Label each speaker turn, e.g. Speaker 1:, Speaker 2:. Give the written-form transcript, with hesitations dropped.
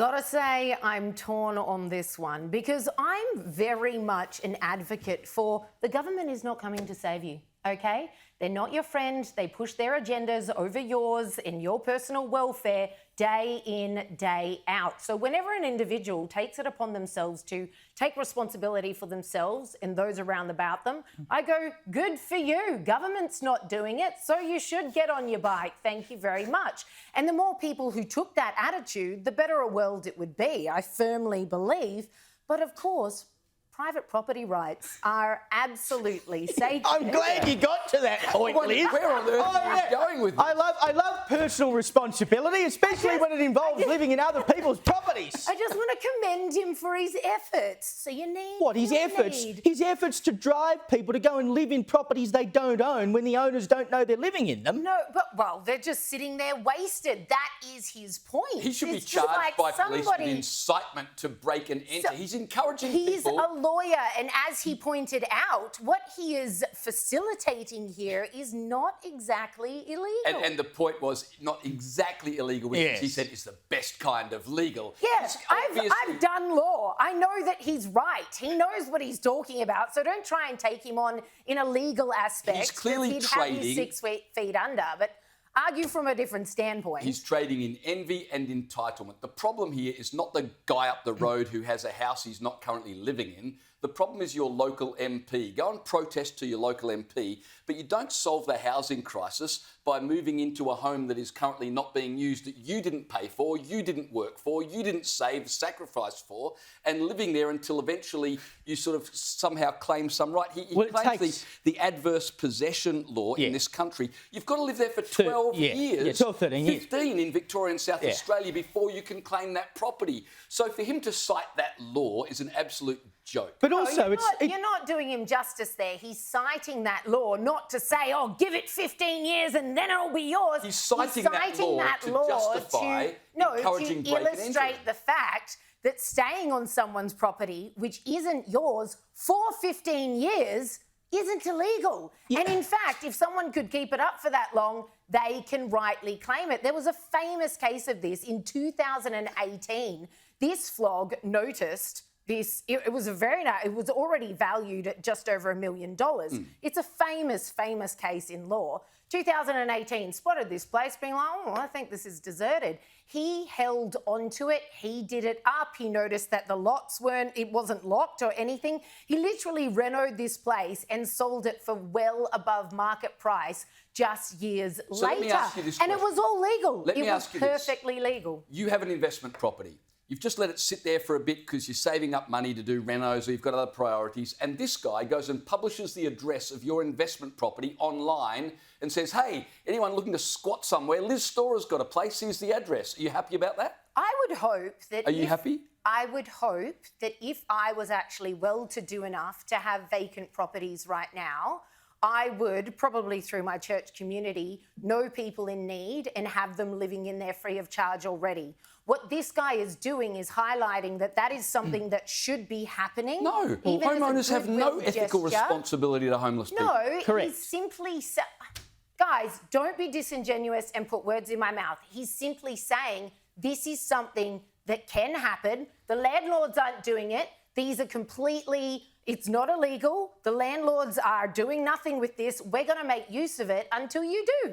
Speaker 1: Gotta say, I'm torn on this one because I'm very much an advocate for the government is not coming to save you, okay? They're not your friend. They push their agendas over yours and your personal welfare day in, day out. So whenever an individual takes it upon themselves to take responsibility for themselves and those around about them, I go, good for you. Government's not doing it, so you should get on your bike. Thank you very much. And the more people who took that attitude, the better a world it would be, I firmly believe. But of course, private property rights are absolutely sacred.
Speaker 2: I'm glad you got to that point, Liz.
Speaker 3: Where on earth are you going with this?
Speaker 2: I love personal responsibility, especially when it involves living in other people's properties.
Speaker 1: I just want to commend him for his efforts. So you need...
Speaker 2: What, his efforts? His efforts to drive people to go and live in properties they don't own when the owners don't know they're living in them.
Speaker 1: No, but, well, they're just sitting there wasted. That is his point.
Speaker 3: He should be
Speaker 1: It's just
Speaker 3: charged
Speaker 1: like
Speaker 3: by police with incitement to break and enter.
Speaker 1: So
Speaker 3: he's encouraging
Speaker 1: He's
Speaker 3: people...
Speaker 1: a lawyer, and as he pointed out, what he is facilitating here is not exactly illegal.
Speaker 3: And the point was not exactly illegal, which he said is the best kind of legal.
Speaker 1: Yes, I've done law. I know that he's right. He knows what he's talking about, so don't try and take him on in a legal aspect.
Speaker 3: He's clearly
Speaker 1: he'd
Speaker 3: trading...
Speaker 1: have you 6 feet under, but argue from a different standpoint.
Speaker 3: He's trading in envy and entitlement. The problem here is not the guy up the road who has a house he's not currently living in. The problem is your local MP. Go and protest to your local MP, but you don't solve the housing crisis by moving into a home that is currently not being used, that you didn't pay for, you didn't work for, you didn't save, sacrifice for, and living there until eventually you sort of somehow claim some right. He claims the adverse possession law in this country. You've got to live there for 12 years.
Speaker 2: Yeah, 12, 13 years.
Speaker 3: 15 in Victoria and South Australia before you can claim that property. So for him to cite that law is an absolute joke.
Speaker 2: But also,
Speaker 1: you're not doing him justice there. He's citing that law not to say, oh, give it 15 years and then it'll be yours.
Speaker 3: He's citing that law to justify encouraging
Speaker 1: to
Speaker 3: break and
Speaker 1: illustrate
Speaker 3: entry.
Speaker 1: the fact that staying on someone's property, which isn't yours, for 15 years isn't illegal. And in fact, if someone could keep it up for that long, they can rightly claim it. There was a famous case of this in 2018. This flog noticed this. It was already valued at just over $1 million. It's a famous case in law. 2018, spotted this place being like, oh, I think this is deserted. He held onto it. He did it up. He noticed that the lots it wasn't locked or anything. He literally renoed this place and sold it for well above market price just years later.
Speaker 3: Let me ask you this
Speaker 1: question. And it was all legal.
Speaker 3: Let me ask you this.
Speaker 1: Perfectly legal.
Speaker 3: You have an investment property. You've just let it sit there for a bit because you're saving up money to do renos or you've got other priorities. And this guy goes and publishes the address of your investment property online and says, hey, anyone looking to squat somewhere, Liz Storer's got a place, here's the address. Are you happy about that?
Speaker 1: I would hope that...
Speaker 3: Are you happy?
Speaker 1: I would hope that if I was actually well-to-do enough to have vacant properties right now, I would, probably through my church community, know people in need and have them living in there free of charge already. What this guy is doing is highlighting that is something that should be happening.
Speaker 3: No, homeowners have no ethical responsibility to homeless people.
Speaker 1: No,
Speaker 2: correct.
Speaker 1: He's simply... Guys, don't be disingenuous and put words in my mouth. He's simply saying this is something that can happen. The landlords aren't doing it. These are completely... It's not illegal. The landlords are doing nothing with this. We're going to make use of it until you do.